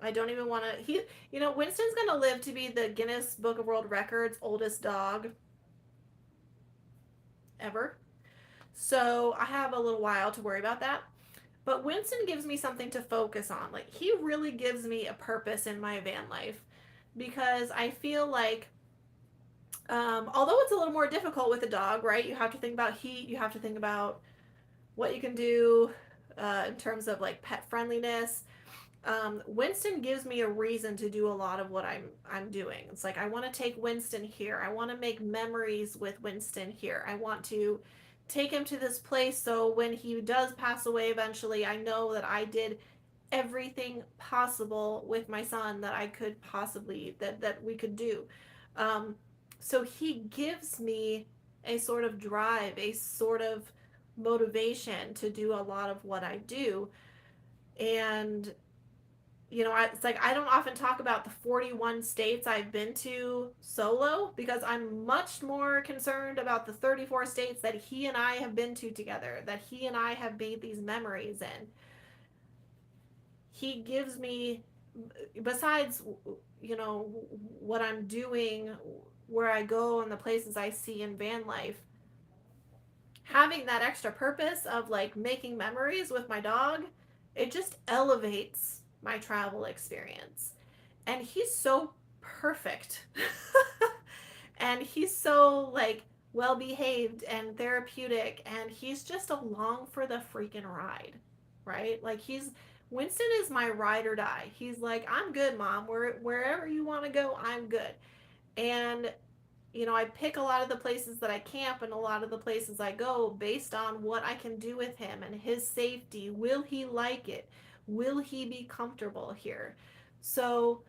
[SPEAKER 1] I don't even want to. Winston's going to live to be the Guinness Book of World Records oldest dog ever. So I have a little while to worry about that. But Winston gives me something to focus on. Like, he really gives me a purpose in my van life because I feel like, although it's a little more difficult with a dog, right? You have to think about heat, you have to think about what you can do in terms of like pet friendliness. Winston gives me a reason to do a lot of what I'm doing. It's like I want to take Winston here. I want to make memories with Winston here. I want to take him to this place so when he does pass away eventually, I know that I did everything possible with my son that I could possibly that we could do. Um, so he gives me a sort of drive, a sort of motivation to do a lot of what I do. And it's like I don't often talk about the 41 states I've been to solo because I'm much more concerned about the 34 states that he and I have been to together, that he and I have made these memories in. He gives me, besides, what I'm doing, where I go and the places I see in van life, having that extra purpose of like making memories with my dog, it just elevates my travel experience. And he's so perfect. And he's so like well behaved and therapeutic, and he's just along for the freaking ride, right? Like Winston is my ride or die. He's like, I'm good, Mom. Wherever you want to go, I'm good. And I pick a lot of the places that I camp and a lot of the places I go based on what I can do with him and his safety. Will he like it? Will he be comfortable here? So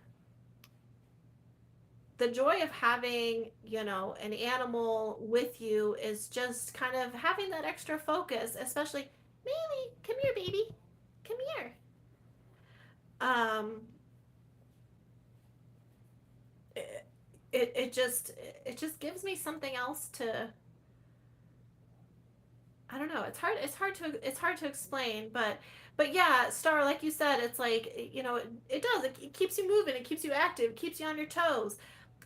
[SPEAKER 1] the joy of having, an animal with you is just kind of having that extra focus, especially, Maylee, come here, baby. Come here. Um, it, it just gives me something else to. I don't know. It's hard to explain, but yeah, Star, like you said, it's like it does. It keeps you moving. It keeps you active. It keeps you on your toes.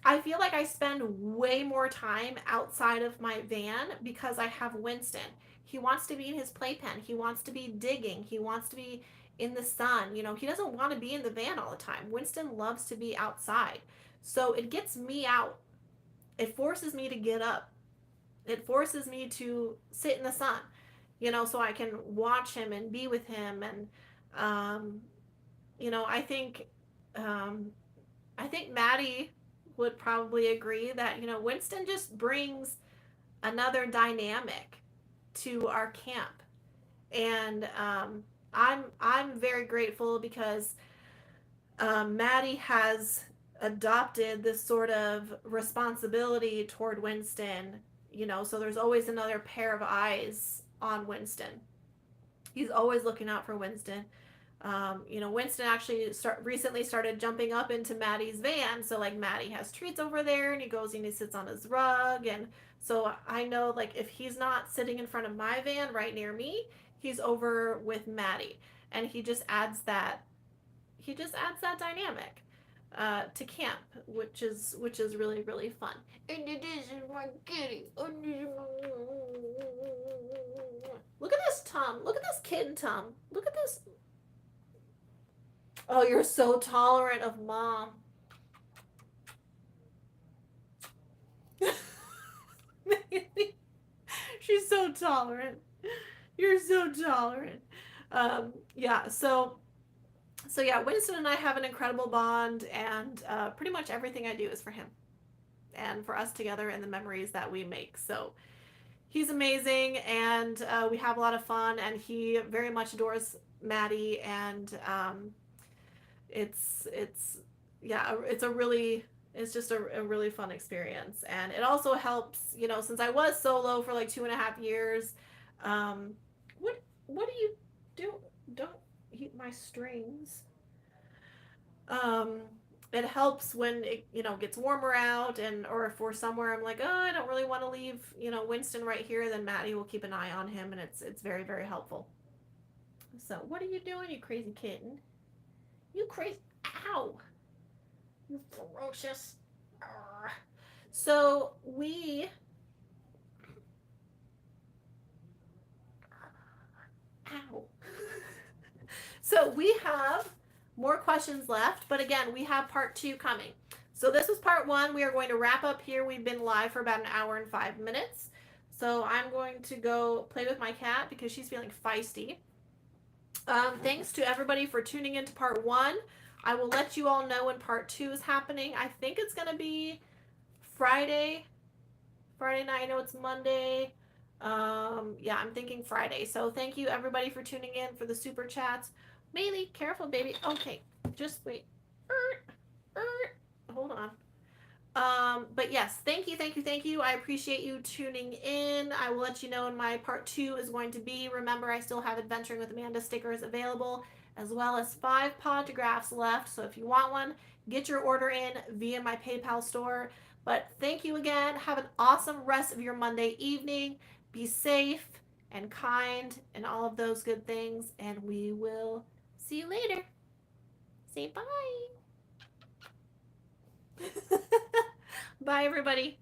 [SPEAKER 1] I feel like I spend way more time outside of my van because I have Winston. He wants to be in his playpen. He wants to be digging. He wants to be in the sun. He doesn't want to be in the van all the time. Winston loves to be outside. So it gets me out. It forces me to get up. It forces me to sit in the sun, so I can watch him and be with him. And, I think, um, Maddie would probably agree that, Winston just brings another dynamic to our camp. And, I'm very grateful because, Maddie has adopted this sort of responsibility toward Winston, so there's always another pair of eyes on Winston. He's always looking out for Winston. Winston actually recently started jumping up into Maddie's van, so like Maddie has treats over there, and he goes and he sits on his rug, and so I know like if he's not sitting in front of my van right near me, he's over with Maddie, and he just adds that dynamic to camp, which is really really fun. And it is my kitty. Look at this Tom. Look at this kid Tom. Look at this. Oh, you're so tolerant of Mom. She's so tolerant. You're so tolerant. Yeah. So yeah, Winston and I have an incredible bond, and pretty much everything I do is for him and for us together and the memories that we make. So he's amazing, and we have a lot of fun, and he very much adores Maddie, and it's yeah, it's just a really fun experience. And it also helps, since I was solo for like 2.5 years. What do you do? Don't eat my strings. Um, it helps when it, you know, gets warmer out, and or if we're somewhere I'm like, oh, I don't really want to leave, you know, Winston right here, then Maddie will keep an eye on him, and it's very, very helpful. So what are you doing, you crazy kitten? You crazy, ow, you ferocious. Arrgh. So we, ow. So we have more questions left, but again, we have part 2 coming. So this was part 1. We are going to wrap up here. We've been live for about an hour and 5 minutes. So I'm going to go play with my cat because she's feeling feisty. Thanks to everybody for tuning into part 1. I will let you all know when part 2 is happening. I think it's going to be Friday. Friday night. I know it's Monday. Yeah, I'm thinking Friday. So thank you everybody for tuning in for the super chats. Maylee, careful, baby. Okay, just wait. Hold on. But yes, thank you, thank you, thank you. I appreciate you tuning in. I will let you know when my part 2 is going to be. Remember, I still have Adventuring with Amanda stickers available, as well as 5 podgraphs left. So if you want one, get your order in via my PayPal store. But thank you again. Have an awesome rest of your Monday evening. Be safe and kind and all of those good things. And we will see you later. Say bye. Bye, everybody.